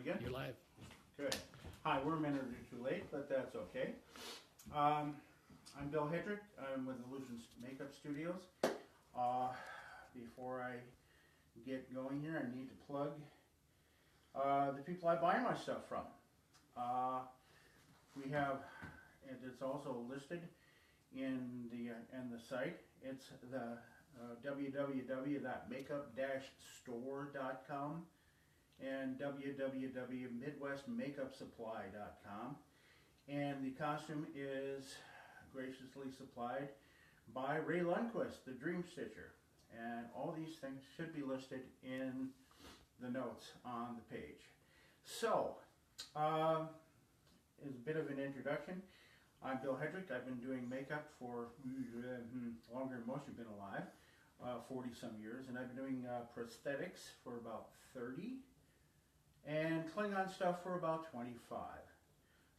again? You're live. Good. Hi, we're a minute or two late, but that's okay. I'm Bill Hedrick. I'm with Illusions Makeup Studios. Before I get going here, I need to plug the people I buy my stuff from. We have, and it's also listed in the site. It's the www.makeup-store.com and www.midwestmakeupsupply.com. And the costume is graciously supplied by Ray Lundquist, the Dream Stitcher. And all these things should be listed in the notes on the page. So, as a bit of an introduction, I'm Bill Hedrick. I've been doing makeup for longer than most of you have been alive, 40 some years, and I've been doing prosthetics for about 30, and Klingon stuff for about 25.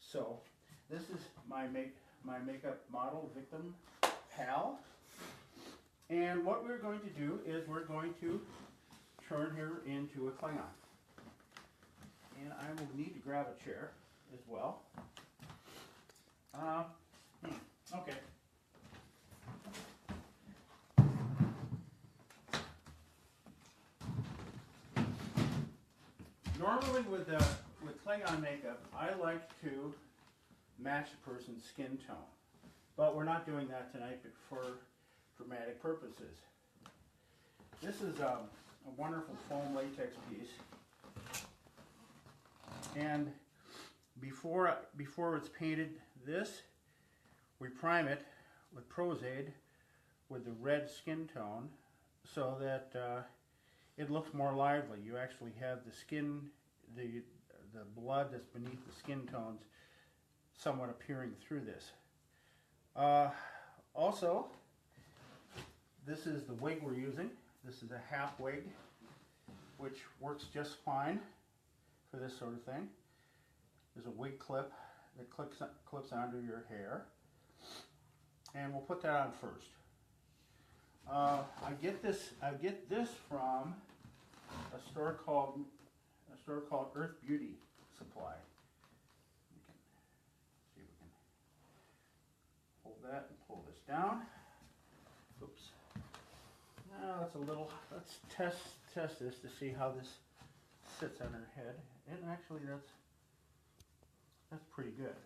So, this is my makeup model, victim, pal. And what we're going to do is we're going to turn her into a Klingon. And I will need to grab a chair as well. Okay. Normally with Klingon makeup, I like to match a person's skin tone. But we're not doing that tonight for dramatic purposes. This is a wonderful foam latex piece. And before it's painted this, we prime it with Prozaid with the red skin tone so that it looks more lively. You actually have the skin, the blood that's beneath the skin tones somewhat appearing through this. Also, this is the wig we're using. This is a half wig, which works just fine for this sort of thing. There's a wig clip that clips onto your hair, and we'll put that on first. I get this from a store called Earth Beauty Supply. We can see if we can hold that and pull this down. Oops. Now that's a little. Let's test this to see how this sits on her head. And actually, that's pretty good.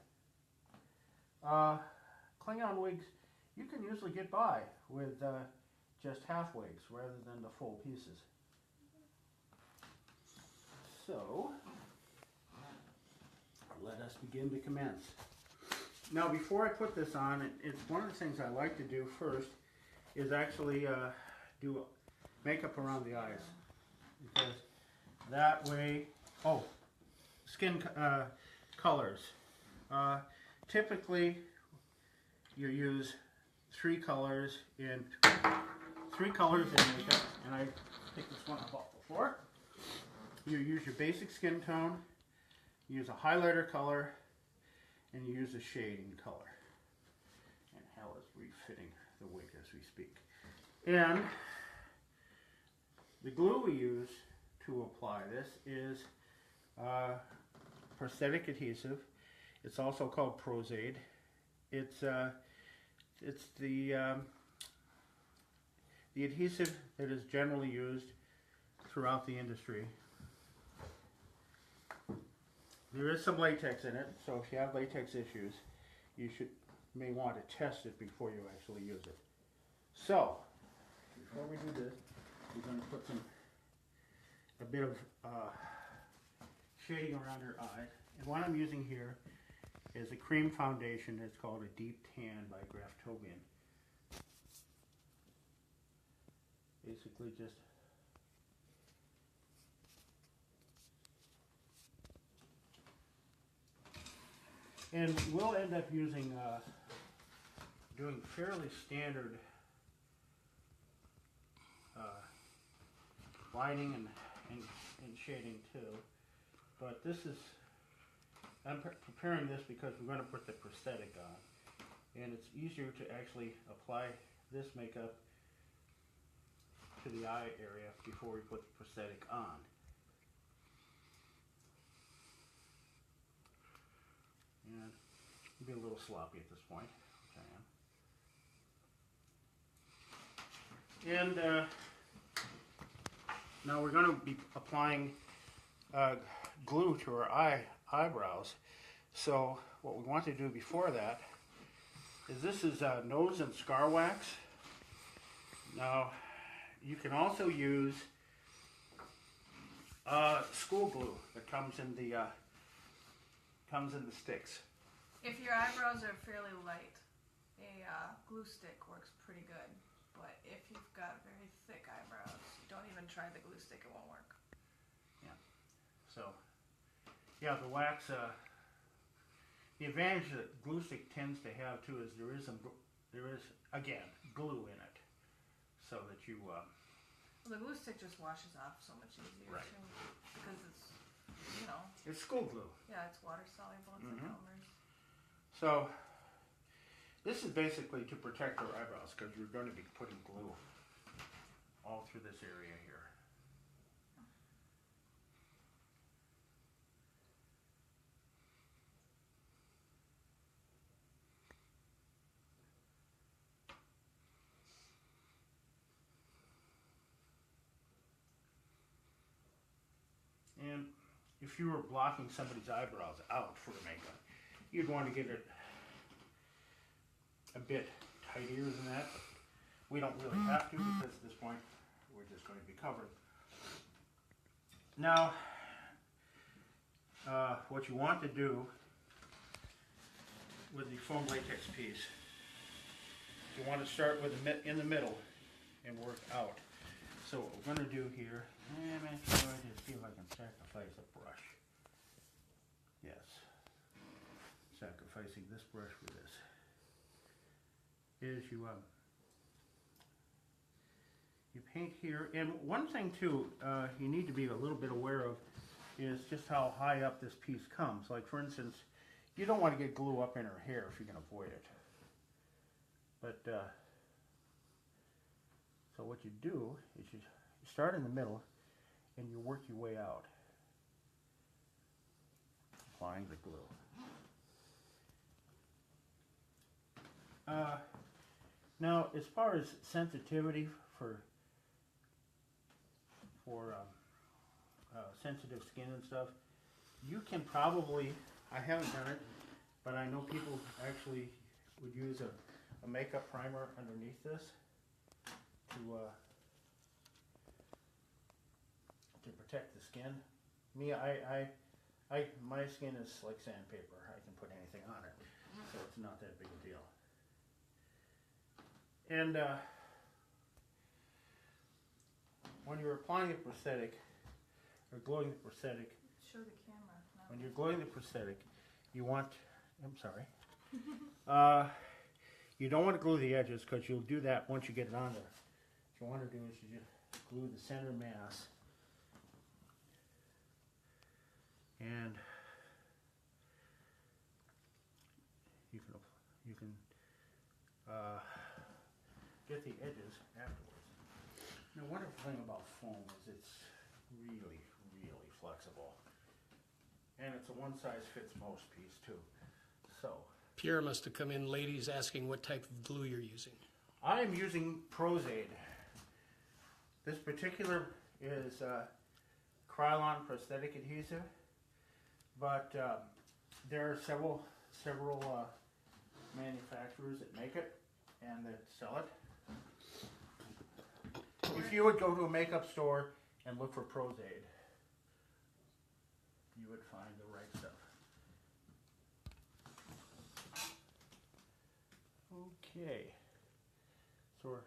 Klingon wigs, you can usually get by with just half wigs rather than the full pieces. So, let us begin to commence. Now, before I put this on, it's one of the things I like to do first is actually do makeup around the eyes, because that way, skin colors. Typically, you use three colors in makeup, and I picked this one up off the floor. You use your basic skin tone, you use a highlighter color, and you use a shading color. And Hal is refitting the wig as we speak. And the glue we use to apply this is prosthetic adhesive. It's also called Prozaid. It's the adhesive that is generally used throughout the industry. There is some latex in it, so if you have latex issues, you may want to test it before you actually use it. So, before we do this, we're going to put a bit of shading around her eye. And what I'm using here is a cream foundation that's called a Deep Tan by Graftobian. Basically just and we'll end up using doing fairly standard lining and shading too, but I'm preparing this because we're going to put the prosthetic on, and it's easier to actually apply this makeup to the eye area before we put the prosthetic on. be a little sloppy at this point, which I am. And now we're going to be applying glue to our eyebrows. So what we want to do before that is this is nose and scar wax. Now you can also use school glue that comes in the sticks. If your eyebrows are fairly light, a glue stick works pretty good. But if you've got very thick eyebrows, don't even try the glue stick, it won't work. Yeah. So, yeah, the wax, the advantage that glue stick tends to have too is there is again, glue in it. So that you... well, the glue stick just washes off so much easier, right. Too. Because it's, you know... It's school glue. Yeah, it's water soluble, it's like Elmer's. So, this is basically to protect our eyebrows because you're going to be putting glue all through this area here. And if you were blocking somebody's eyebrows out for makeup, you'd want to get it a bit tighter than that. But we don't really have to because at this point we're just going to be covered. Now, what you want to do with the foam latex piece, you want to start with in the middle and work out. So what we're going to do here, I'm going to see if I can sacrifice a brush. Yes, sacrificing this brush for this. Is you paint here, and one thing too you need to be a little bit aware of is just how high up this piece comes. Like for instance, you don't want to get glue up in her hair if you can avoid it. But so what you do is you start in the middle and you work your way out, applying the glue. Now, as far as sensitivity for sensitive skin and stuff, you can probably, I haven't done it, but I know people actually would use a makeup primer underneath this to protect the skin. Me, my skin is like sandpaper. I can put anything on it, so it's not that big a deal. And when you're applying the prosthetic, or gluing the prosthetic, show the camera. No. when you're gluing the prosthetic, you want, I'm sorry, you don't want to glue the edges because you'll do that once you get it on there. What you want to do is you just glue the center mass, and you can get the edges afterwards. Now, one thing about foam is it's really, really flexible, and it's a one-size-fits-most piece too. So Pierre must have come in, ladies, asking what type of glue you're using. I am using Prozaid. This particular is Klingon prosthetic adhesive, but there are several manufacturers that make it and that sell it. If you would go to a makeup store and look for Prozaid, you would find the right stuff. Okay, so we're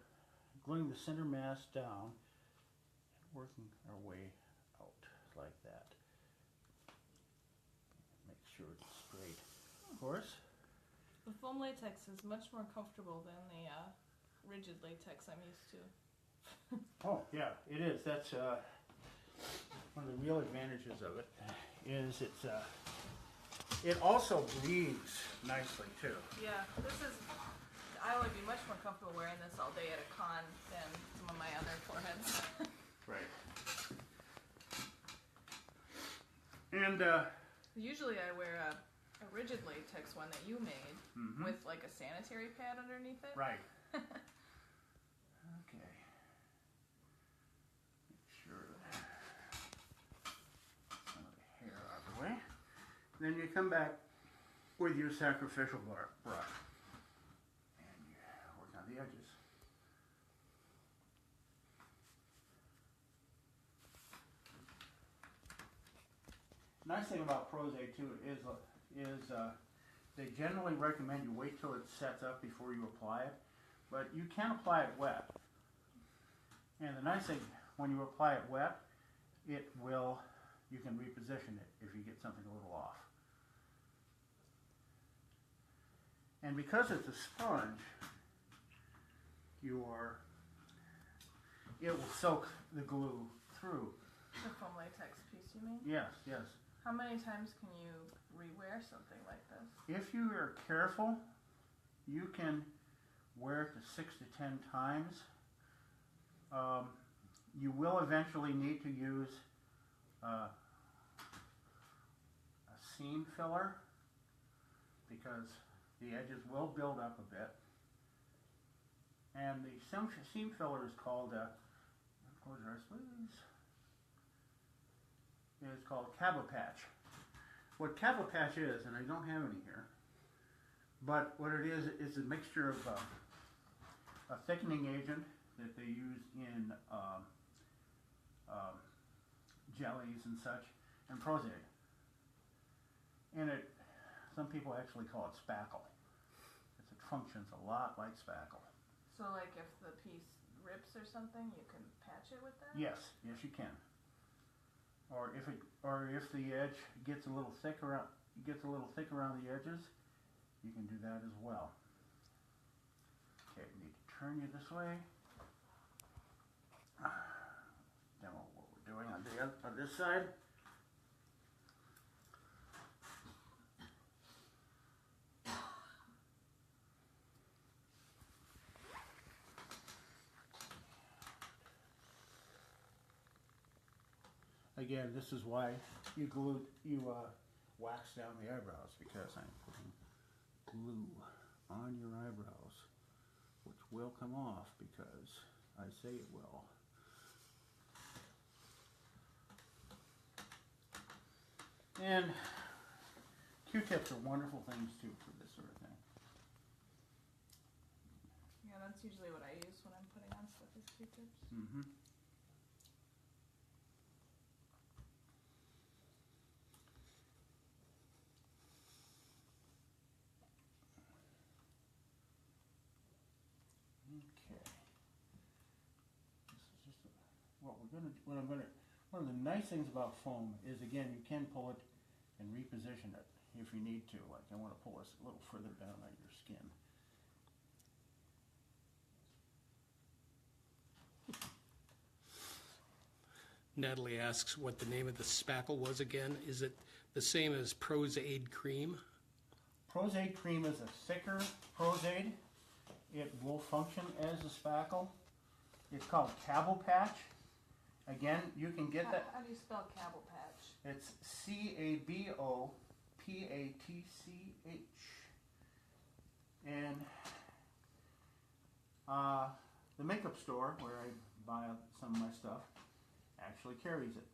gluing the center mass down and working our way out like that. Make sure it's straight, of course. The foam latex is much more comfortable than the rigid latex I'm used to. Oh, yeah, it is. That's one of the real advantages of it. Is it also bleeds nicely too. Yeah, I would be much more comfortable wearing this all day at a con than some of my other foreheads. Right. And usually I wear a rigid latex one that you made with like a sanitary pad underneath it. Right. Okay. Make sure that some of the hair out of the way. Then you come back with your sacrificial brush and you work on the edges. Nice thing about Prozade too is they generally recommend you wait till it sets up before you apply it, but you can apply it wet. And the nice thing, when you apply it wet, you can reposition it if you get something a little off. And because it's a sponge, it will soak the glue through. The foam latex piece, you mean? Yes, yes. How many times can you rewear something like this? If you are careful, you can wear it to 6 to 10 times. You will eventually need to use a seam filler because the edges will build up a bit. And the seam filler is called, is called Cabopatch. What Cabopatch is, and I don't have any here, but what it is a mixture of a thickening agent that they use in jellies and such, and Prozade. And some people actually call it spackle. It functions a lot like spackle. So like if the piece rips or something, you can patch it with that? Yes, yes you can. Or if the edge gets a little thick around the edges, you can do that as well. Okay, we need to turn you this way. Demo what we're doing on this side. Again, this is why you wax down the eyebrows, because I'm putting glue on your eyebrows, which will come off because I say it will. And Q-tips are wonderful things too for this sort of thing. Yeah, that's usually what I use when I'm putting on stuff is Q-tips. Mm-hmm. One of the nice things about foam is, again, you can pull it and reposition it if you need to. Like I want to pull this a little further down on your skin. Natalie asks what the name of the spackle was again. Is it the same as Prozade cream? Prozade cream is a thicker Prozade. It will function as a spackle. It's called Cabopatch. Again, you can get that. How do you spell Cabopatch? It's C-A-B-O-P-A-T-C-H. And the makeup store where I buy some of my stuff actually carries it.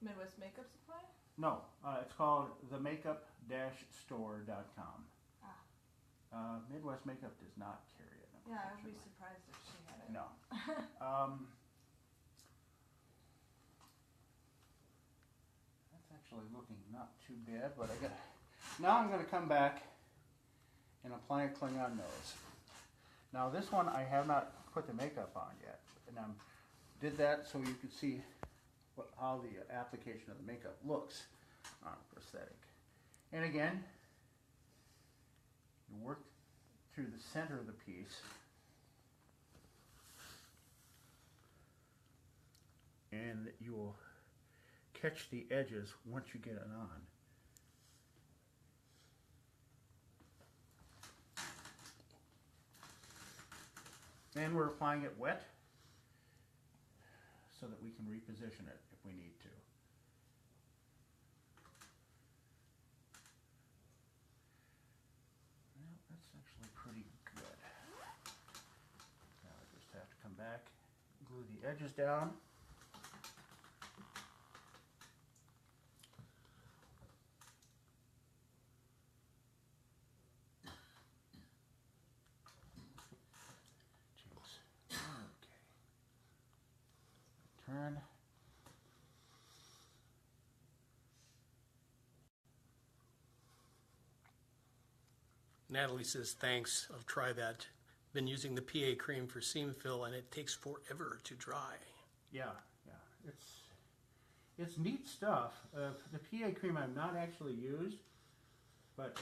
Midwest Makeup Supply? No, it's called themakeup-store.com. Midwest Makeup does not carry it. Yeah, I would be surprised if she had it. No. That's actually looking not too bad, but now I'm going to come back and apply a Klingon nose. Now this one I have not put the makeup on yet, and I did that so you could see how the application of the makeup looks on a prosthetic. And again, you work through the center of the piece, and you will catch the edges once you get it on. And we're applying it wet so that we can reposition it if we need to. actually pretty good. Now I just have to come back, glue the edges down. Okay. Turn. Natalie says, thanks, I'll try that. Been using the PA cream for seam fill and it takes forever to dry. Yeah, it's neat stuff. The PA cream I've not actually used, but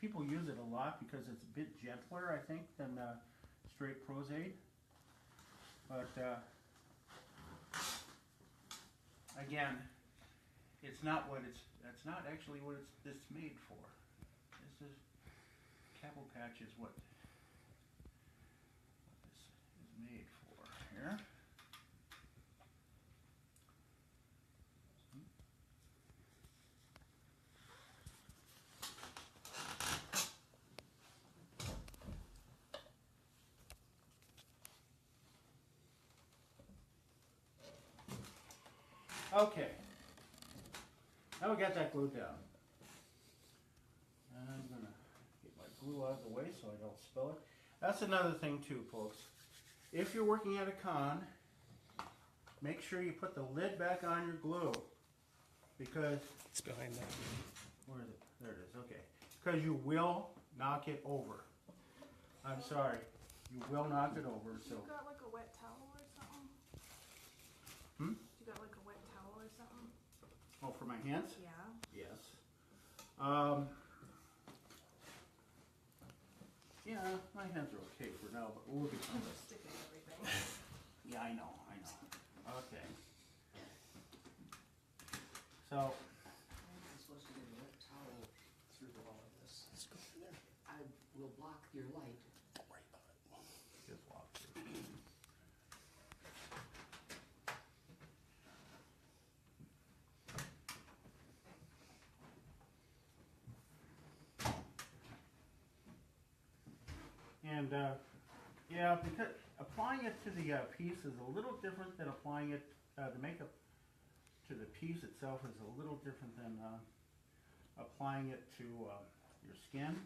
people use it a lot because it's a bit gentler, I think, than straight Prose Aid. But again, that's not actually what it's made for. This is Cabble Patch is what this is made for here. Okay, now we got that glued down. I'm gonna get my glue out of the way so I don't spill it. That's another thing too, folks. If you're working at a con, make sure you put the lid back on your glue, because It's behind that. where is it? There it is. Okay, because you will knock it over. I'm sorry, you will knock it over. So. You got like a wet towel or something? Hmm? You got like a wet towel or something? Oh, for my hands? Yeah. Yes. Yeah, my hands are okay for now, but we'll be fine. Just sticking everything. Yeah, I know. Okay. So, I'm supposed to get a wet towel through all of this. Let's go through there. I will block your light. Don't worry about it. just walk through. And, yeah, because applying it to the piece is a little different than applying it, the makeup to the piece itself is a little different than applying it to your skin.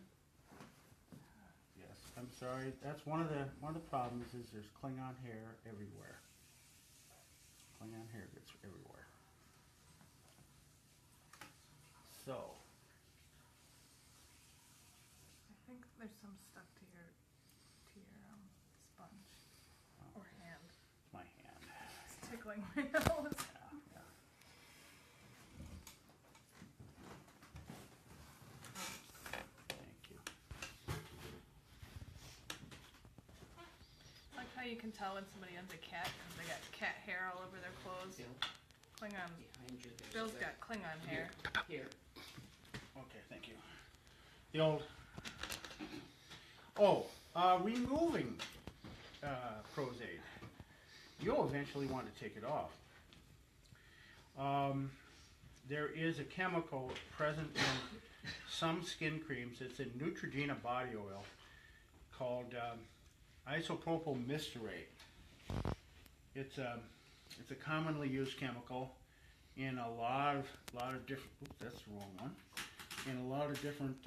Yes, I'm sorry. That's one of the problems is there's Klingon hair everywhere. Klingon hair gets everywhere. So, I think there's some stuck to your sponge or hand. it's my hand. It's tickling my nose. Yeah. Thank you. It's like how you can tell when somebody owns a cat because they got cat hair all over their clothes. Bill, Klingon. behind you there's Bill's a got Klingon hair. Here. Okay, thank you. The old. Removing Prose Aid. You'll eventually want to take it off. There is a chemical present in some skin creams. It's in Neutrogena body oil called isopropyl mestarate. It's a commonly used chemical in a lot of different. Oops, that's the wrong one. In a lot of different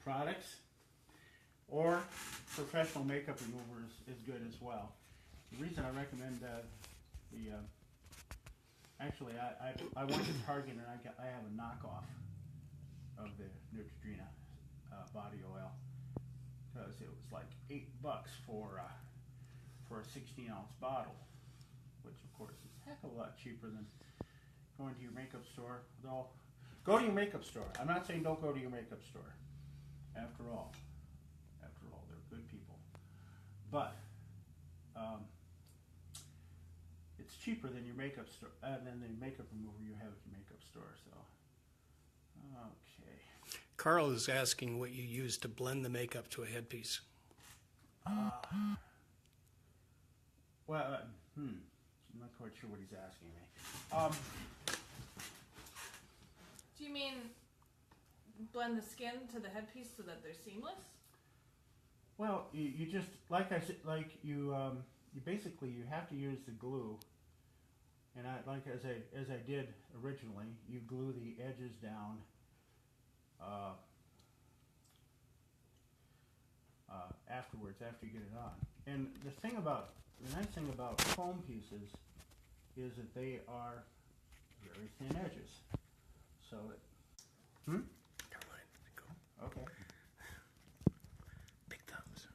products, or professional makeup remover is good as well. The reason I recommend actually I went to Target and I have a knockoff of the Neutrogena body oil because it was like $8 for a 16-ounce bottle, which of course is a heck of a lot cheaper than going to your makeup store. Though, go to your makeup store. I'm not saying don't go to your makeup store. After all, they're good people. But it's cheaper than your makeup store, than the makeup remover you have at your makeup store. So, okay. Carl is asking what you use to blend the makeup to a headpiece. Well, I'm not quite sure what he's asking me. Do you mean blend the skin to the headpiece so that they're seamless? Well, you just like I said, like you basically you have to use the glue, and as I did originally, you glue the edges down. Afterwards, after you get it on, and the nice thing about foam pieces is that they are very thin edges, so it. Never mind. Go. Okay. Big thumbs.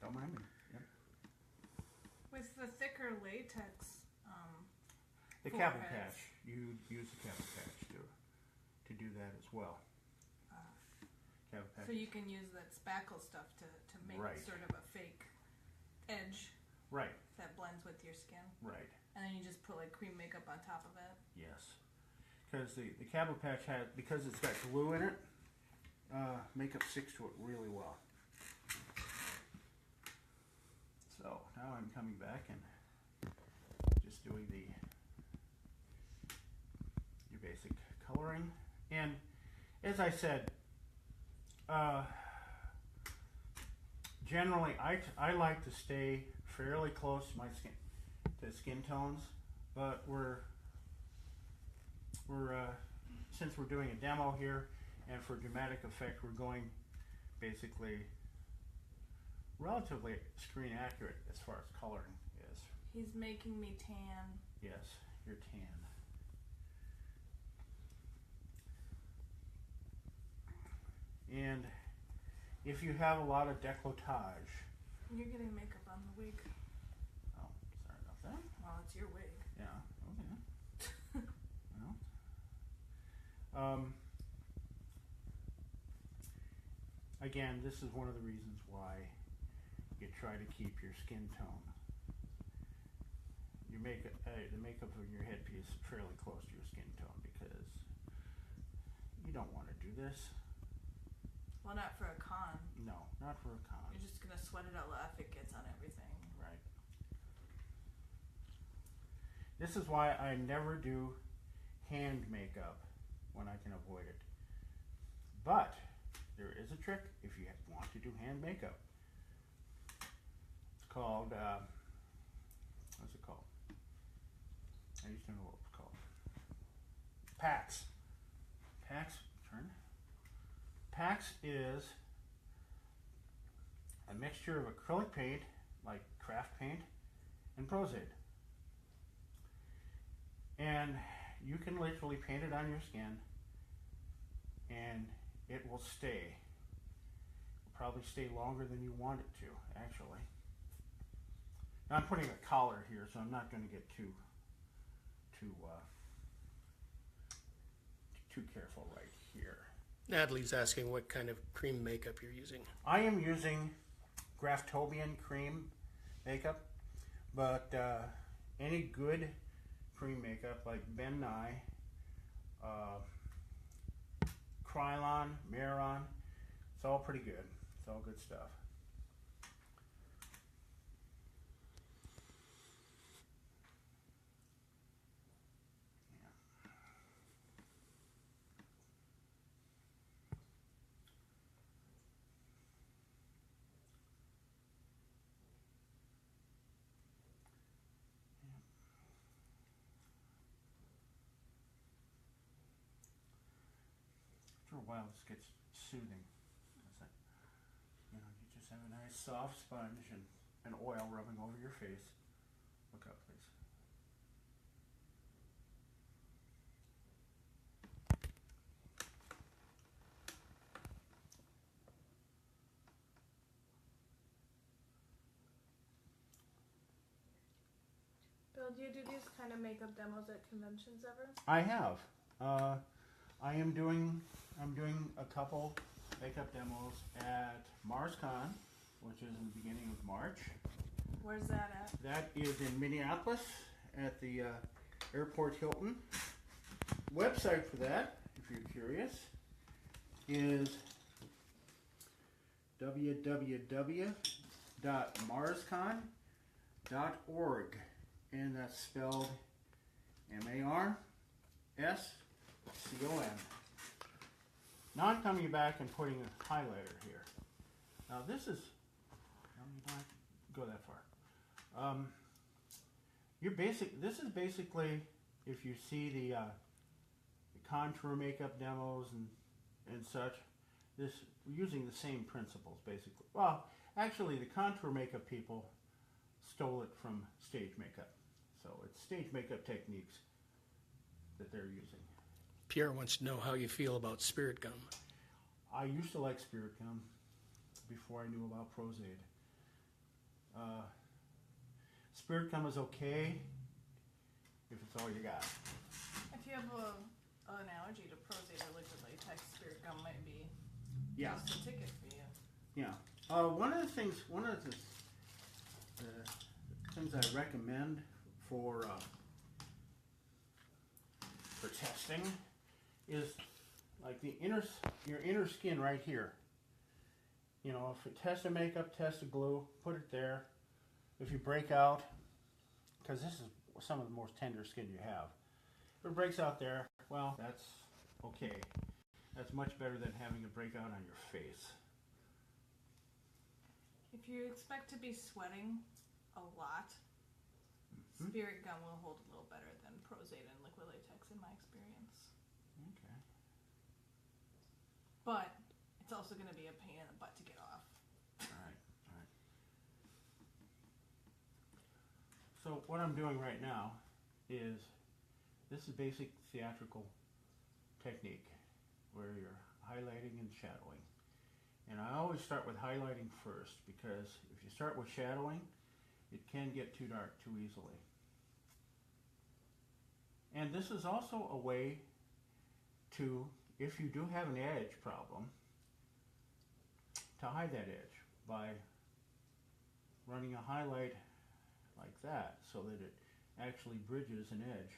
Don't mind me. Yep. With the thicker latex, The foreheads. Capital Patch. You use the Capital Patch to do that as well. Capital Patch. so you can use that spackle stuff to make Right. sort of a fake edge Right. that blends with your skin. Right. And then you just put like cream makeup on top of it. Yes. Because the Capital Patch because it's got glue in it, makeup sticks to it really well. So now I'm coming back and just doing your basic coloring. And as I said, generally I like to stay fairly close to my skin tones, but we're since we're doing a demo here, and for dramatic effect, we're going basically relatively screen accurate as far as coloring is. He's making me tan. Yes, you're tan. And if you have a lot of décolletage, You're getting makeup on the wig. oh, sorry about that. Well, it's your wig. Yeah, okay. Well, again, this is one of the reasons why you try to keep your skin tone, your makeup, the makeup of your headpiece fairly close to your skin tone, because you don't want to do this. Well, not for a con. No, not for a con. You're just gonna sweat it out loud if it gets on everything. Right. This is why I never do hand makeup when I can avoid it. But there is a trick if you want to do hand makeup. It's called, what's it called? I used to know what it was called. Packs. Packs, turn. Packs is a mixture of acrylic paint, like craft paint, and Prozade. And you can literally paint it on your skin, and it will stay. It'll probably stay longer than you want it to, actually. Now I'm putting a collar here, so I'm not going to get too careful right here. Natalie's asking what kind of cream makeup you're using. I am using Graftobian cream makeup, but any good cream makeup like Ben Nye, Krylon, Maron, it's all pretty good. It's all good stuff. After a while, this gets soothing. It's like, you just have a nice soft sponge and oil rubbing over your face. Look up, please. Bill, do you do these kind of makeup demos at conventions ever? I have. I'm doing a couple makeup demos at MarsCon, which is in the beginning of March. Where's that at? That is in Minneapolis at the Airport Hilton. Website for that, if you're curious, is www.marscon.org, and that's spelled MARSCON. Now I'm coming back and putting a highlighter here. Now this is, no, you don't have to go that far. This is basically, if you see the contour makeup demos and such, we're using the same principles basically. Well, actually the contour makeup people stole it from stage makeup. So it's stage makeup techniques that they're using. Pierre wants to know how you feel about spirit gum. I used to like spirit gum before I knew about Prozaid. Spirit gum is okay if it's all you got. If you have an allergy to Prozaid or liquid latex, spirit gum might be Yeah. just a ticket for you. Yeah. One of the things I recommend for testing is like your inner skin right here. You know, if you test a makeup, test a glue, put it there. If you break out, because this is some of the most tender skin you have. If it breaks out there, well, that's okay. That's much better than having a breakout on your face. If you expect to be sweating a lot, spirit gum will hold a little better than Prozaid and liquid latex in my experience. Okay. But it's also going to be a pain in the butt to get off. Alright. So what I'm doing right now is, this is basic theatrical technique where you're highlighting and shadowing. And I always start with highlighting first, because if you start with shadowing, it can get too dark too easily. And this is also a way to, if you do have an edge problem, to hide that edge by running a highlight like that so that it actually bridges an edge.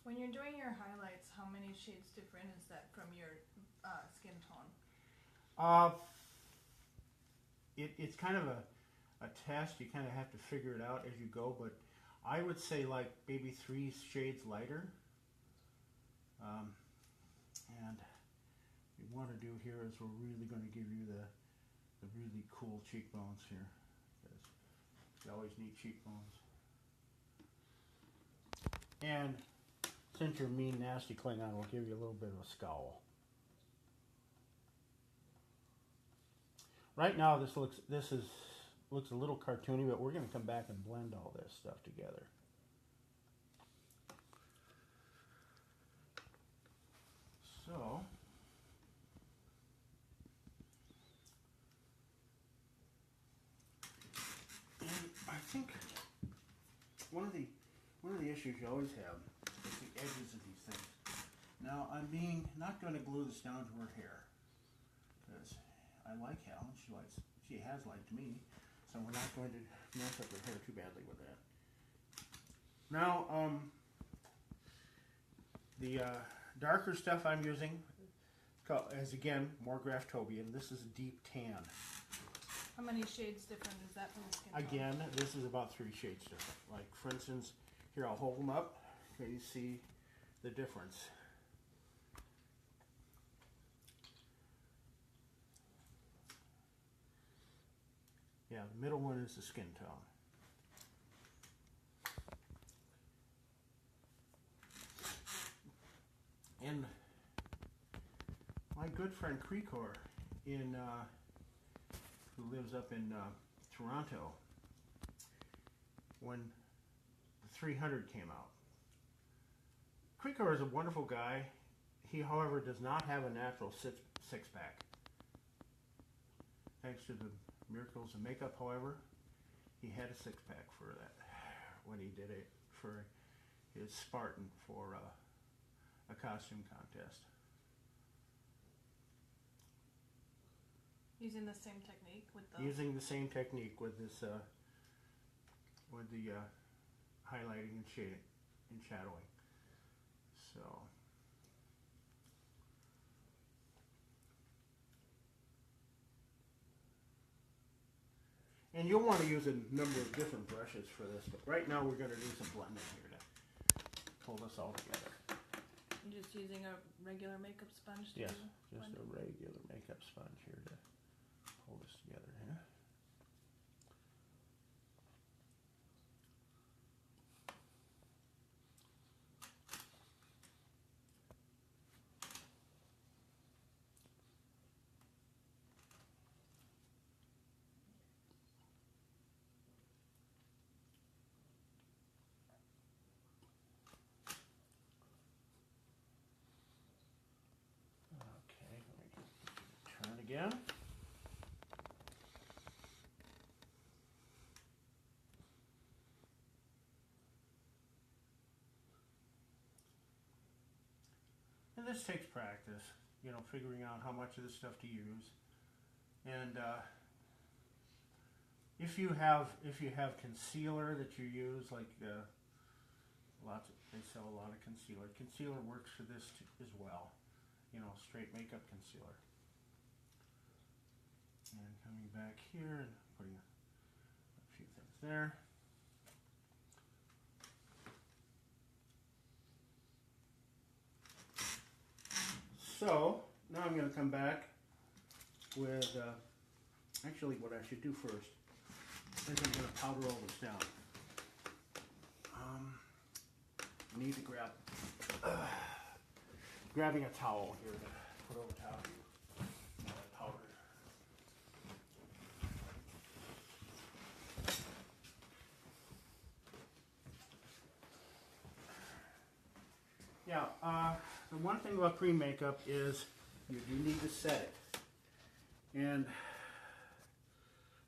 When you're doing your highlights, how many shades different is that from your skin tone? It's kind of a test. You kind of have to figure it out as you go, but I would say like maybe 3 shades lighter. And what we want to do here is we're really going to give you the really cool cheekbones here, because you always need cheekbones. And since you're mean, nasty Klingon, we'll give you a little bit of a scowl. Right now, this looks a little cartoony, but we're going to come back and blend all this stuff together. So, and I think one of the issues you always have is the edges of these things. Now, I'm not going to glue this down to her hair, because I like Helen. She has liked me, so we're not going to mess up her hair too badly with that. Now, the darker stuff I'm using is, again, more Graftobian. This is a deep tan. How many shades different is that from the skin tone? Again, this is about 3 shades different. Like, for instance, here, I'll hold them up so you see the difference. Yeah, the middle one is the skin tone. And my good friend Krekor, who lives up in Toronto, when the 300 came out. Krekor is a wonderful guy. He, however, does not have a natural six-pack. Thanks to the miracles of makeup, however, he had a six-pack for that when he did it for his Spartan for a costume contest. Using the same technique with the... Using the same technique with this, with the highlighting and shading and shadowing. So. And you'll want to use a number of different brushes for this, but right now we're going to do some blending here to pull this all together. You just using a regular makeup sponge to Yes, blend just it? a regular makeup sponge here to pull this together here. Okay, let me turn again. And this takes practice, you know, figuring out how much of this stuff to use. And if you have concealer that you use, like they sell a lot of concealer. Concealer works for this as well, you know, straight makeup concealer. And coming back here and putting a few things there. So now I'm going to come back with, actually what I should do first is I'm going to powder all this down. I need to grabbing a towel here to put over top of the powder. Yeah, the one thing about cream makeup is you do need to set it. And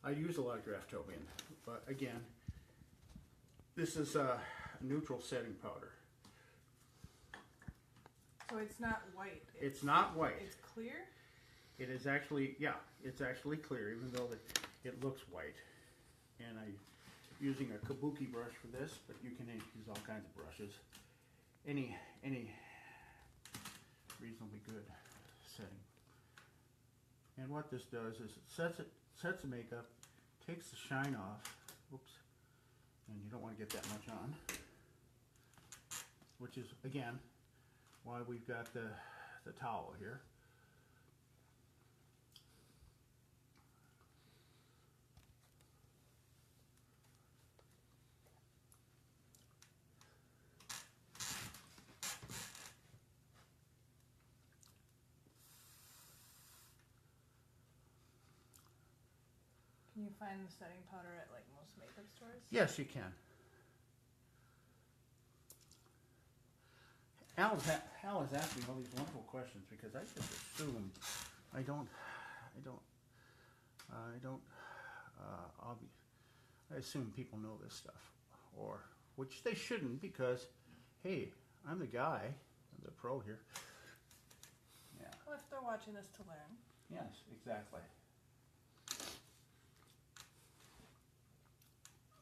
I use a lot of Graftobian, but again, this is a neutral setting powder. So it's not white. It's not white. It's clear? It is actually, yeah, it's actually clear, even though it looks white. And I'm using a kabuki brush for this, but you can use all kinds of brushes. Any reasonably good setting. And what this does is it sets the makeup, takes the shine off. Oops. And you don't want to get that much on. Which is, again, why we've got the towel here. Can you find the setting powder at like most makeup stores? Yes, you can. Hal has asked me all these wonderful questions because I just assume I assume people know this stuff, or which they shouldn't, because hey, I'm the guy, I'm the pro here. Yeah. Well, if they're watching this to learn. Yes, exactly.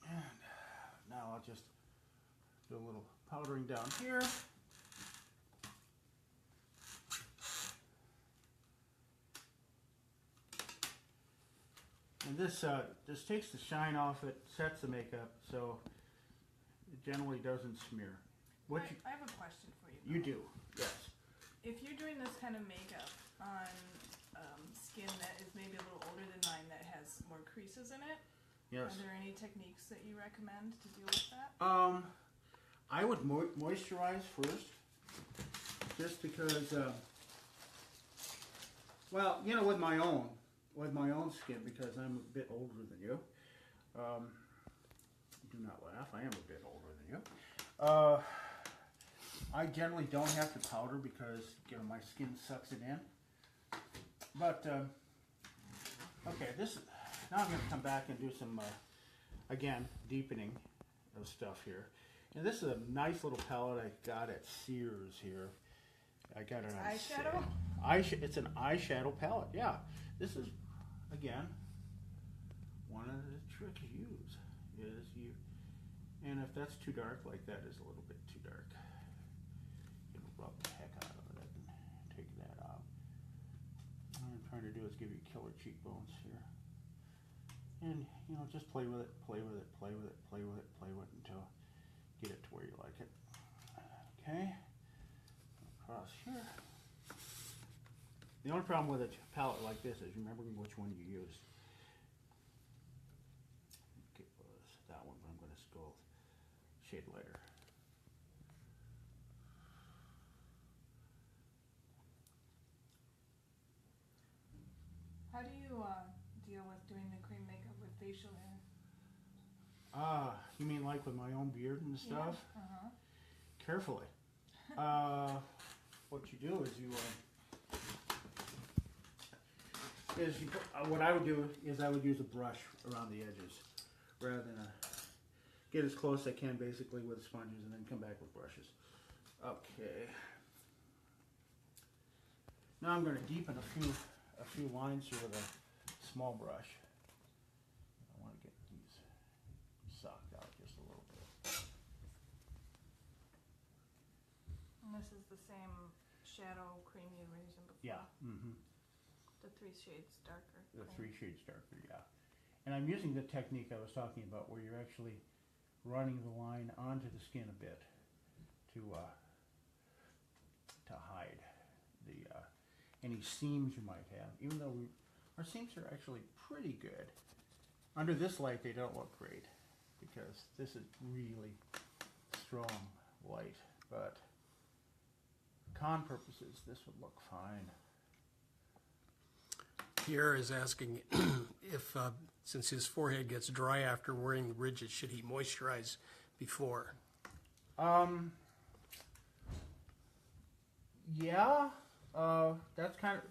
And now I'll just do a little powdering down here. And this takes the shine off it, sets the makeup, so it generally doesn't smear. I have a question for you. You do, yes. If you're doing this kind of makeup on skin that is maybe a little older than mine that has more creases in it, Yes. are there any techniques that you recommend to deal with that? I would moisturize first, just because, well, you know, with my own skin, because I'm a bit older than you. Do not laugh, I am a bit older than you. I generally don't have to powder because, you know, my skin sucks it in. But, okay, now I'm going to come back and do some, again, deepening of stuff here. And this is a nice little palette I got at Sears here. I got it on eyeshadow? It's an eyeshadow palette, yeah. This is, again, one of the tricks you use is and if that's too dark, like that is a little bit too dark, it'll rub the heck out of it and take that out. What I'm trying to do is give you killer cheekbones here. And, you know, just play with it, play with it, play with it, play with it, play with it until get it to where you like it. Okay. Across eyebrows here. The only problem with a palette like this is remembering which one you use. Okay, well, it's that one, but I'm going to go shade lighter. How do you deal with doing the cream makeup with facial hair? You mean like with my own beard and stuff? Yeah. Uh-huh. Carefully. What you do is what I would do is I would use a brush around the edges rather than get as close as I can basically with sponges and then come back with brushes. Okay. Now I'm going to deepen a few lines here with a small brush. I want to get these socked out just a little bit. And this is the same shadow cream you were using before? Yeah. Mm-hmm. The 3 shades darker. The cream. 3 shades darker, yeah. And I'm using the technique I was talking about where you're actually running the line onto the skin a bit to hide the any seams you might have. Even though our seams are actually pretty good. Under this light they don't look great because this is really strong light, but for con purposes this would look fine. Pierre is asking if, since his forehead gets dry after wearing the ridges, should he moisturize before? Yeah. That's kind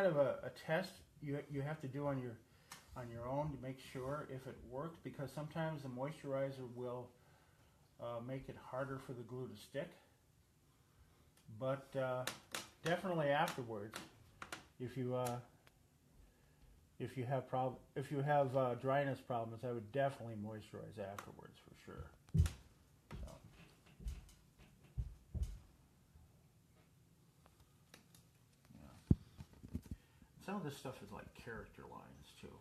of a test you have to do on your own to make sure if it works, because sometimes the moisturizer will make it harder for the glue to stick. But definitely afterwards, if you have dryness problems, I would definitely moisturize afterwards for sure. So. Yeah. Some of this stuff is like character lines too.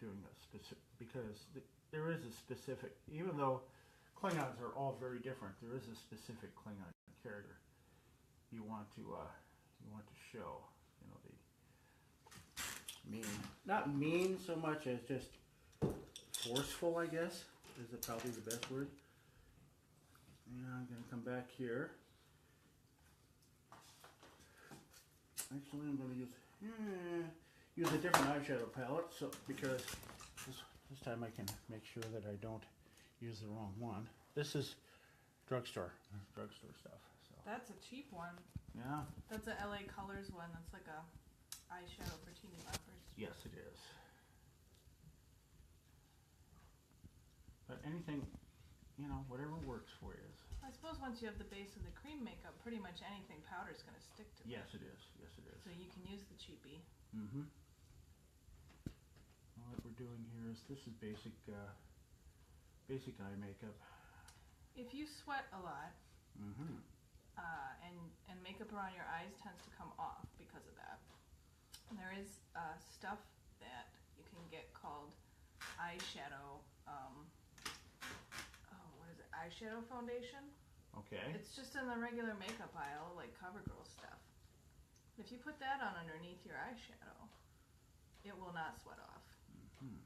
Doing a specific, because there is a specific, even though Klingons are all very different, there is a specific Klingon character you want to show. You know, the mean, not mean so much as just forceful, I guess, is probably the best word. And I'm going to come back here. Actually, I'm going to use a different eyeshadow palette, so because this time I can make sure that I don't use the wrong one. This is drugstore stuff. So. That's a cheap one. Yeah. That's a LA Colors one. That's like a eyeshadow for teeny boppers. Yes, it is. But anything, whatever works for you. I suppose once you have the base of the cream makeup, pretty much anything powder is going to stick to it. Yes, it is. Yes, it is. So you can use the cheapie. Mm-hmm. What we're doing here is this is basic eye makeup. If you sweat a lot, Mm-hmm. and makeup around your eyes tends to come off because of that. And there is stuff that you can get called eyeshadow. What is it? Eyeshadow foundation. Okay. It's just in the regular makeup aisle, like CoverGirl stuff. If you put that on underneath your eyeshadow, it will not sweat off. Mm-hmm.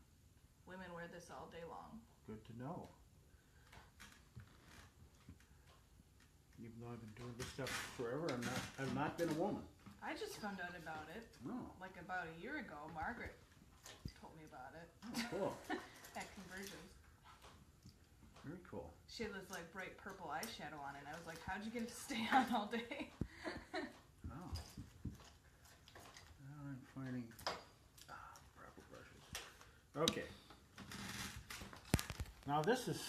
Women wear this all day long. Good to know. Even though I've been doing this stuff forever, I've not been a woman. I just found out about it like about a year ago. Margaret told me about it. Oh, cool. At Conversions. Very cool. She had this like bright purple eyeshadow on it, and I was like, how'd you get it to stay on all day? Oh. Now I'm finding proper brushes. Okay. Now this is,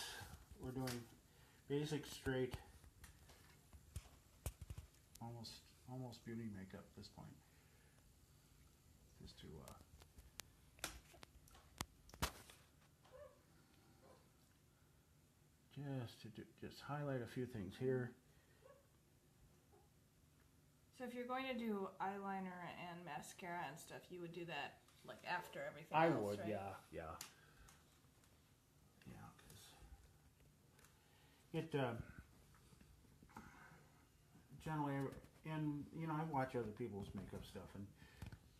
we're doing basic straight, almost beauty makeup at this point. Just to just highlight a few things here. So if you're going to do eyeliner and mascara and stuff, you would do that like after everything I else, would, right? yeah. Because generally, and you know, I watch other people's makeup stuff, and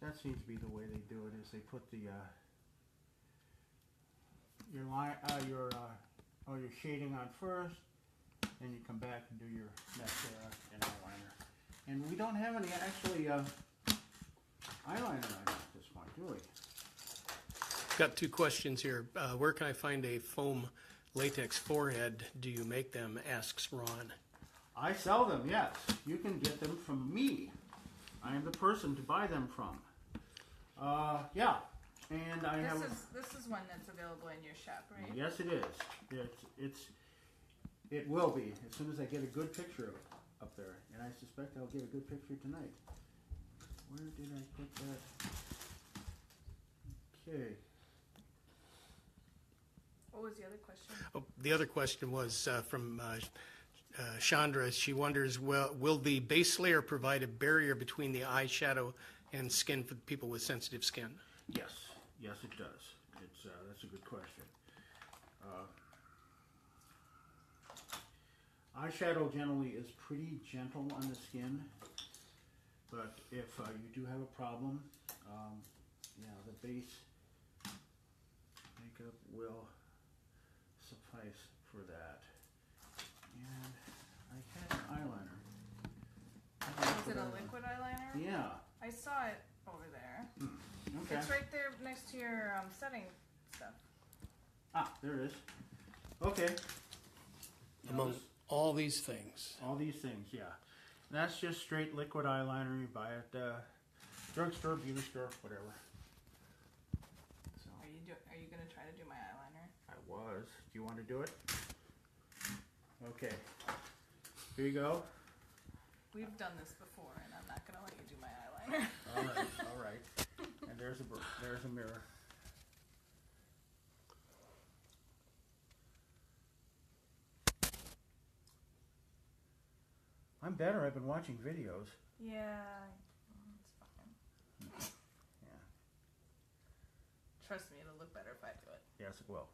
that seems to be the way they do it. Is they put the your shading on first, and you come back and do your mascara and eyeliner. And we don't have any actually eyeliner on at this point, do we? Got two questions here. Where can I find a foam latex forehead? Do you make them? Asks Ron. I sell them, yes. You can get them from me. I am the person to buy them from. Yeah. And I have. This is one that's available in your shop, right? Yes, it is. It will be as soon as I get a good picture of it up there, and I suspect I'll get a good picture tonight. Where did I put that? Okay. What was the other question? Oh, the other question was from Chandra. She wonders, will the base layer provide a barrier between the eyeshadow and skin for people with sensitive skin? Yes, it does. That's a good question. Eyeshadow generally is pretty gentle on the skin, but if you do have a problem, the base makeup will suffice for that. And I had an eyeliner. Is it a liquid eyeliner? Yeah. I saw it over there. Okay. It's right there next to your setting stuff. Ah, there it is. Okay. Among all these things. All these things, yeah. And that's just straight liquid eyeliner you buy at drugstore, beauty store, whatever. So Are you gonna try to do my eyeliner? I was. Do you want to do it? Okay. Here you go. We've done this before, and I'm not gonna let you do my eyeliner. All right. And there's a mirror. I'm better. I've been watching videos. Yeah, it's fine. Yeah. Trust me, it'll look better if I do it. Yes, it will.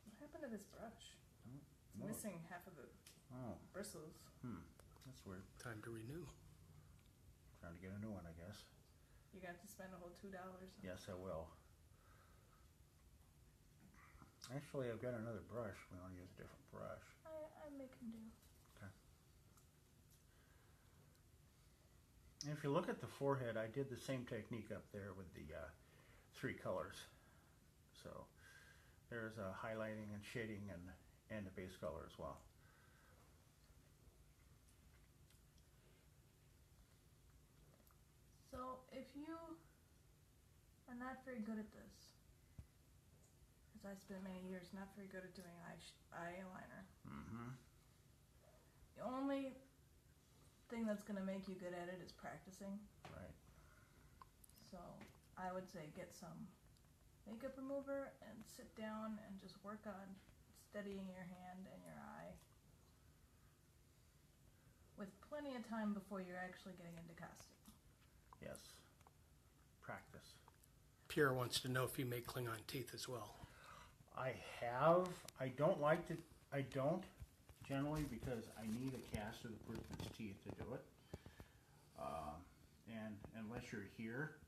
What happened to this brush? It's no. missing half of the Oh, bristles. that's weird. Time to renew. Trying to get a new one, I guess. You got to spend a whole $2. Yes, I will. Actually, I've got another brush. We want to use a different brush. I make him do. Okay. And if you look at the forehead, I did the same technique up there with the 3 colors. So there's a highlighting and shading and a base color as well. So if you are not very good at this, because I spent many years not very good at doing eyeliner, the only thing that's going to make you good at it is practicing. Right. So I would say get some makeup remover and sit down and just work on steadying your hand and your eye with plenty of time before you're actually getting into costume. Yes. Practice. Pierre wants to know if you make Klingon teeth as well. I have. I don't like to. I don't generally because I need a cast of the person's teeth to do it. And unless you're here,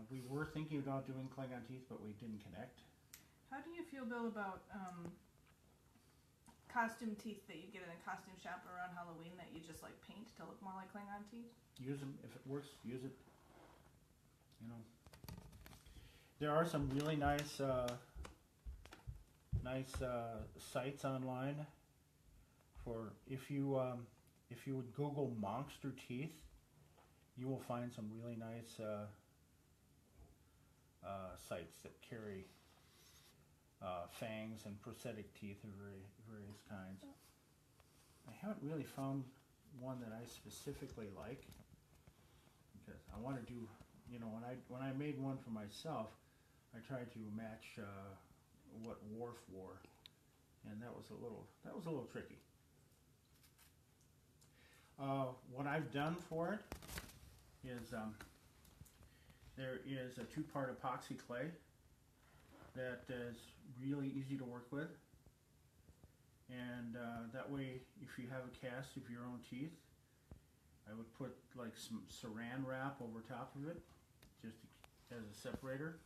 we were thinking about doing Klingon teeth, but we didn't connect. How do you feel, Bill, about costume teeth that you get in a costume shop around Halloween that you just like paint to look more like Klingon teeth? Use them if it works. Use it. There are some really nice sites online for if you would Google monster teeth, you will find some really nice sites that carry fangs and prosthetic teeth of various kinds. I haven't really found one that I specifically like because I want to do, when I made one for myself, I tried to match what Worf wore, and that was a little tricky. What I've done for it is there is a 2-part epoxy clay that is really easy to work with. And that way, if you have a cast of your own teeth, I would put like some saran wrap over top of it, just as a separator.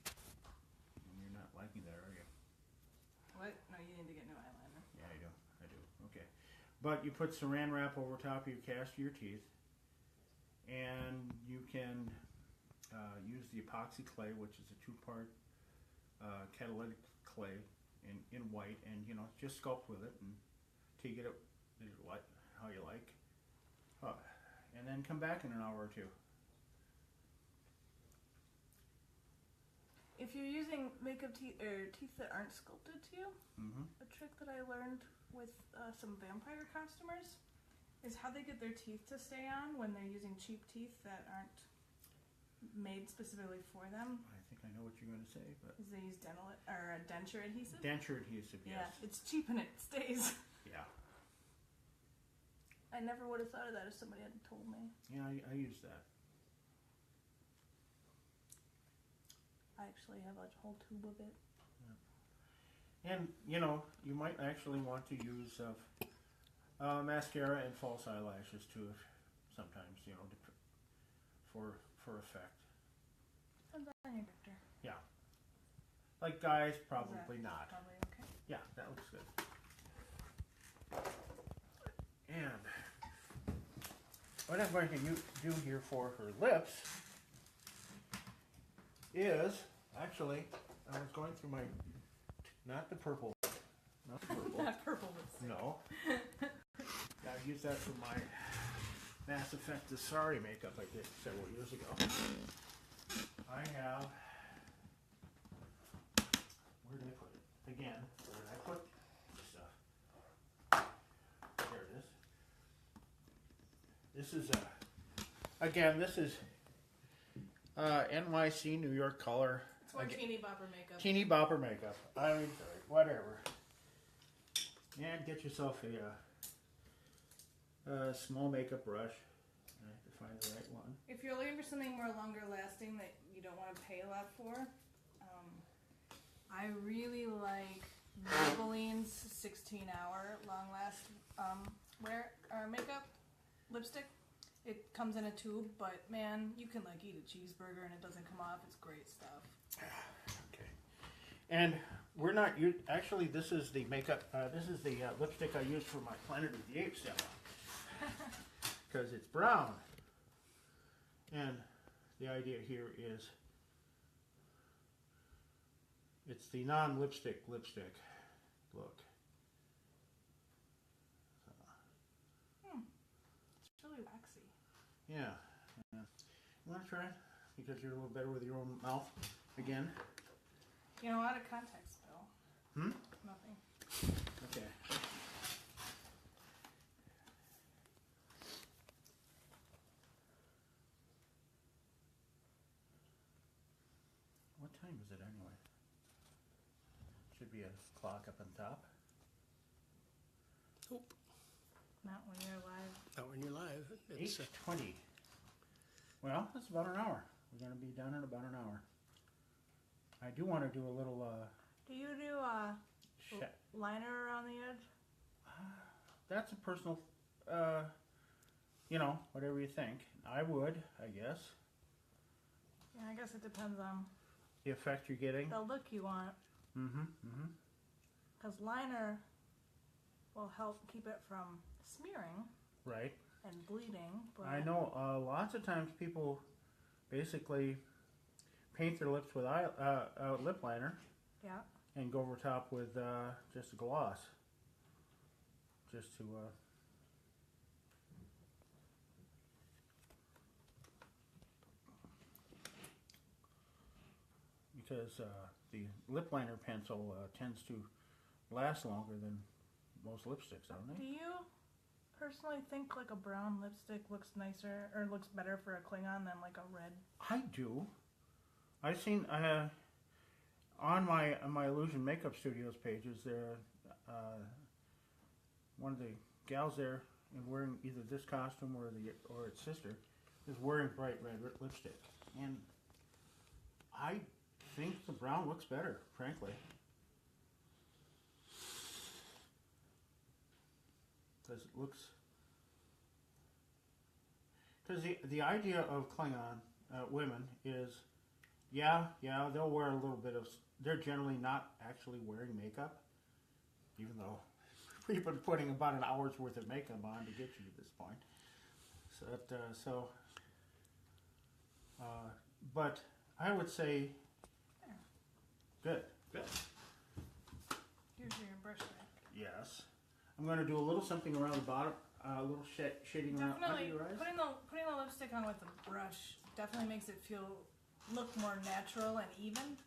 And you're not liking that, are you? What? No, you need to get new eyeliner. Yeah, I do. Okay. But you put saran wrap over top of your cast of your teeth, and you can use the epoxy clay, which is a 2-part catalytic clay in white, and just sculpt with it until you get it like how you like. And then come back in an hour or two. If you're using makeup teeth or teeth that aren't sculpted to you, a trick that I learned with some vampire customers is how they get their teeth to stay on when they're using cheap teeth that aren't made specifically for them. I think I know what you're going to say, but Is they use denture adhesive. denture adhesive, Yeah, yes. it's cheap and it stays. Yeah. I never would have thought of that if somebody hadn't told me. Yeah, I use that. I actually have a whole tube of it. And you might actually want to use mascara and false eyelashes too, sometimes for effect. Depends on your doctor. Yeah. Like guys, Is probably that not. Probably okay. Yeah, that looks good. And what I'm going to do here for her lips is, actually, I was going through my, not the purple, Not purple lipstick. no. I used that for my Mass Effect the Sorry makeup I did several years ago. I have, where did I put it? Again, where did I put the stuff? There it is. This is again, this is NYC New York Color. It's more teeny bopper makeup. Teeny bopper makeup. I mean, whatever. And get yourself a small makeup brush. I have to find the right one. If you're looking for something more longer lasting that you don't want to pay a lot for, I really like Maybelline's 16-hour long last makeup lipstick. It comes in a tube, but man, you can like eat a cheeseburger and it doesn't come off. It's great stuff. Okay. And we're not actually. This is the makeup. This is the lipstick I used for my Planet of the Apes demo because it's brown. And the idea here is it's the non-lipstick look. It's really waxy. Yeah. You want to try it? Because you're a little better with your own mouth again. Out of context, Bill. Nothing. Okay. What time is it anyway? Should be a clock up on top. Nope, Not when you're live. not when you're live. It's, 8:20. Well, that's about an hour. We're going to be done in about an hour. I do want to do a little Do you do liner around the edge? that's a personal, whatever you think. I would, I guess. Yeah, I guess it depends on The effect you're getting. the look you want. Because liner will help keep it from smearing Right. and bleeding. But I know lots of times people basically paint their lips with lip liner Yeah. and go over top with just a gloss. Just to because the lip liner pencil tends to last longer than most lipsticks, don't Do they? you personally think like a brown lipstick looks nicer or looks better for a Klingon than like a red? I do. I've seen on my Illusion Makeup Studios pages there, one of the gals there and wearing either this costume or its sister is wearing bright red lipstick. And I think the brown looks better, frankly. Because it looks... Because the idea of Klingon women is, yeah, they'll wear a little bit of... They're generally not actually wearing makeup, even though we've been putting about an hour's worth of makeup on to get you to this point. But I would say, good. Good. Here's your brush back. Yes. I'm going to do a little something around the bottom, a little shading around under Definitely, your eyes. putting the lipstick on with the brush definitely makes it look more natural and even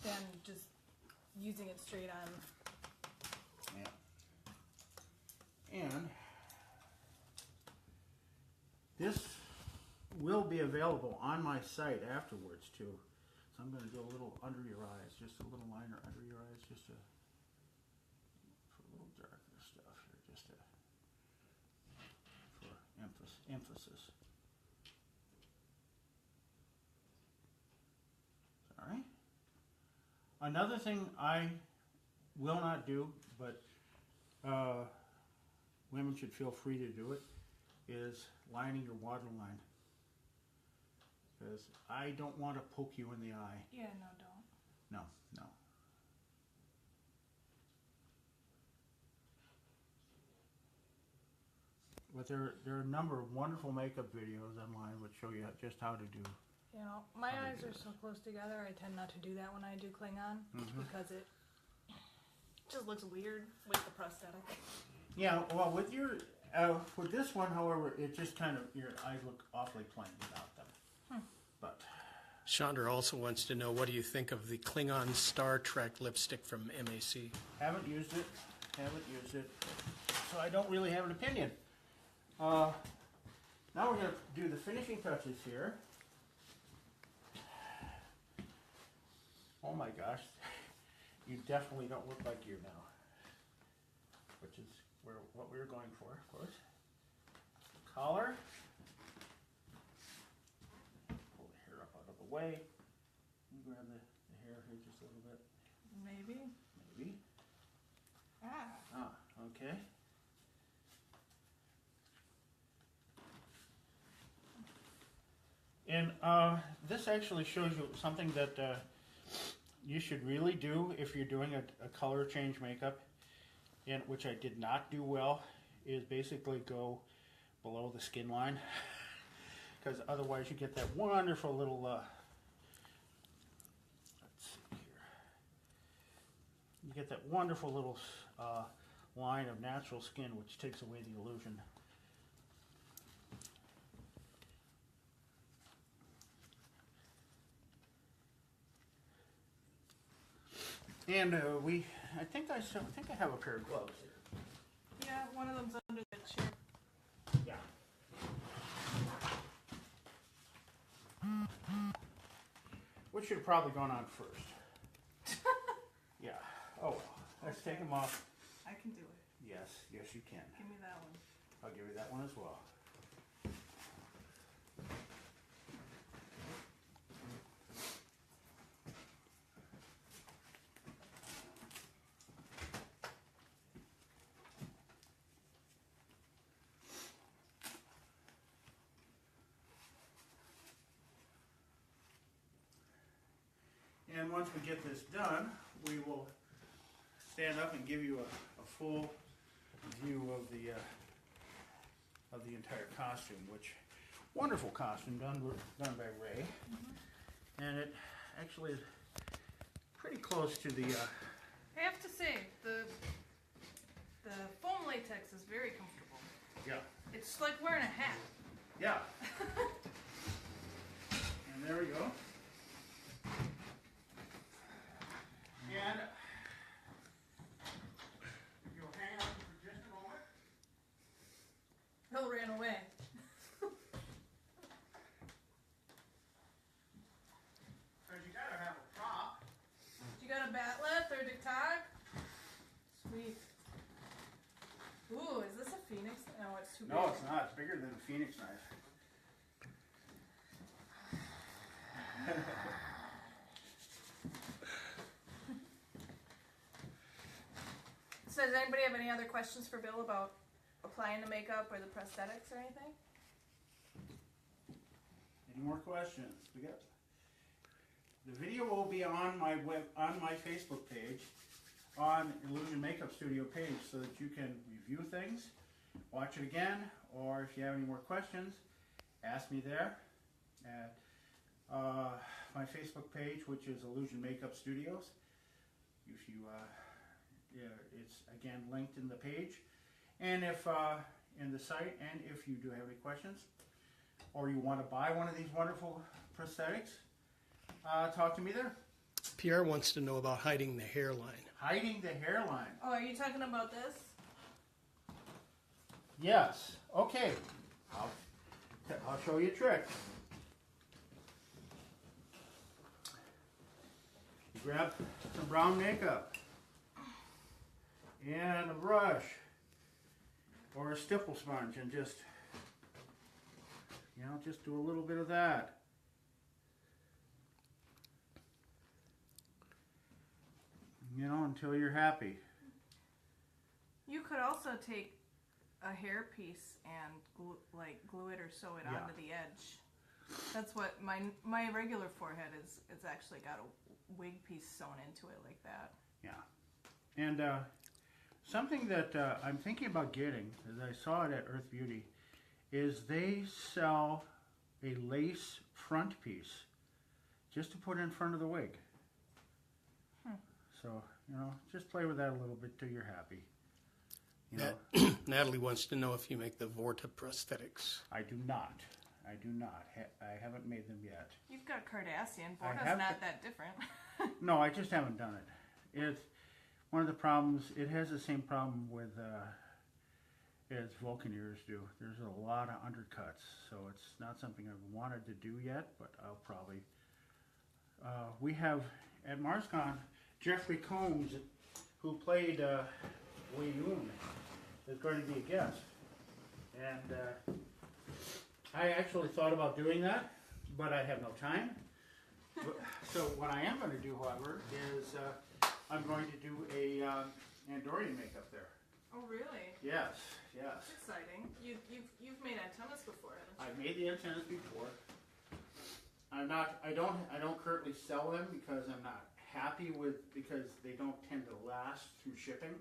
than just using it straight on. Yeah. And this will be available on my site afterwards too. So I'm going to do a little under your eyes, just a little liner under your eyes, just to for a little darker stuff here, just to for emphasis. All right. Another thing I will not do, but women should feel free to do it, is lining your waterline. Because I don't want to poke you in the eye. Yeah, no, don't. No. But there are a number of wonderful makeup videos online which show you just how to do. You know, my How to eyes do are this. so close together, I tend not to do that when I do Klingon, because it just looks weird with the prosthetic. Yeah, well, with this one, however, it just kind of, your eyes look awfully plain without them. But Chandra also wants to know, what do you think of the Klingon Star Trek lipstick from MAC? haven't used it, so I don't really have an opinion. Now we're going to do the finishing touches here. Oh my gosh, you definitely don't look like you now, which is what we were going for, of course. Collar. Pull the hair up out of the way. You grab the hair here just a little bit. Maybe. Maybe. Okay. And this actually shows you something that you should really do if you're doing a color change makeup, and which I did not do well, is basically go below the skin line, because otherwise you get that wonderful little let's see here. You get that wonderful little line of natural skin, which takes away the illusion. And I think I have a pair of gloves here. Yeah, one of them's under the chair. Yeah. Which should have probably gone on first. Yeah. Oh, well. Let's take them off. I can do it. Yes, you can. Give me that one. I'll give you that one as well. And once we get this done, we will stand up and give you a full view of the entire costume, which wonderful costume done by Ray, and it actually is pretty close to the. I have to say, the foam latex is very comfortable. Yeah. It's like wearing a hat. Yeah. And there we go. And if you'll hang on for just a moment. Bill ran away. Because you gotta have a prop. You got a batleth or dictag? Sweet. Ooh, is this a phoenix? No, it's too big. No, it's not. It's bigger than a Phoenix knife. So does anybody have any other questions for Bill about applying the makeup or the prosthetics or anything? Any more questions? We got the video will be on my Facebook page, on Illusion Makeup Studio page, so that you can review things, watch it again, or if you have any more questions, ask me there at my Facebook page, which is Illusion Makeup Studios. If you, it's again linked in the page, and if in the site, and if you do have any questions, or you want to buy one of these wonderful prosthetics, talk to me there. Pierre wants to know about hiding the hairline. Hiding the hairline. Oh, are you talking about this? Yes. Okay. I'll show you a trick. You grab some brown makeup and a brush or a stipple sponge and just, just do a little bit of that. Until you're happy. You could also take a hair piece and glue it or sew it onto the edge. That's what my regular forehead is. It's actually got a wig piece sewn into it like that. Yeah. And something that I'm thinking about getting, as I saw it at Earth Beauty, is they sell a lace front piece just to put in front of the wig. So, just play with that a little bit till you're happy. Natalie wants to know if you make the Vorta prosthetics. I do not. I haven't made them yet. You've got Cardassian. Vorta's not that different. No, I just haven't done it. It's one of the problems. It has the same problem with as Vulcaneers do. There's a lot of undercuts, so it's not something I've wanted to do yet, but I'll probably. We have at MarsCon Jeffrey Combs, who played Wei Yun, is going to be a guest, and I actually thought about doing that, but I have no time. So what I am going to do, however, is I'm going to do a Andorian makeup there. Oh, really? Yes, yes. That's exciting. You've made antennas before, haven't you? I've made the antennas before. I don't currently sell them because I'm not happy because they don't tend to last through shipping.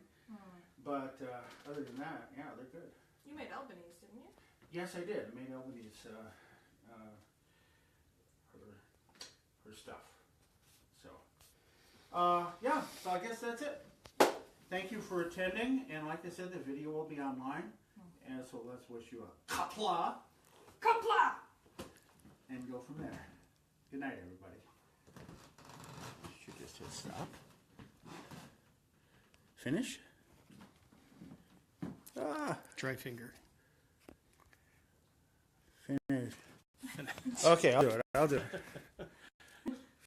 But other than that, yeah, they're good. You made Albanese, didn't you? Yes, I did. I made Albany's her stuff. So, yeah. So I guess that's it. Thank you for attending, and like I said, the video will be online. And so let's wish you a kapla, and go from there. Good night, everybody. Should just hit stop. Finish. Dry finger. Finish. Okay, I'll do it.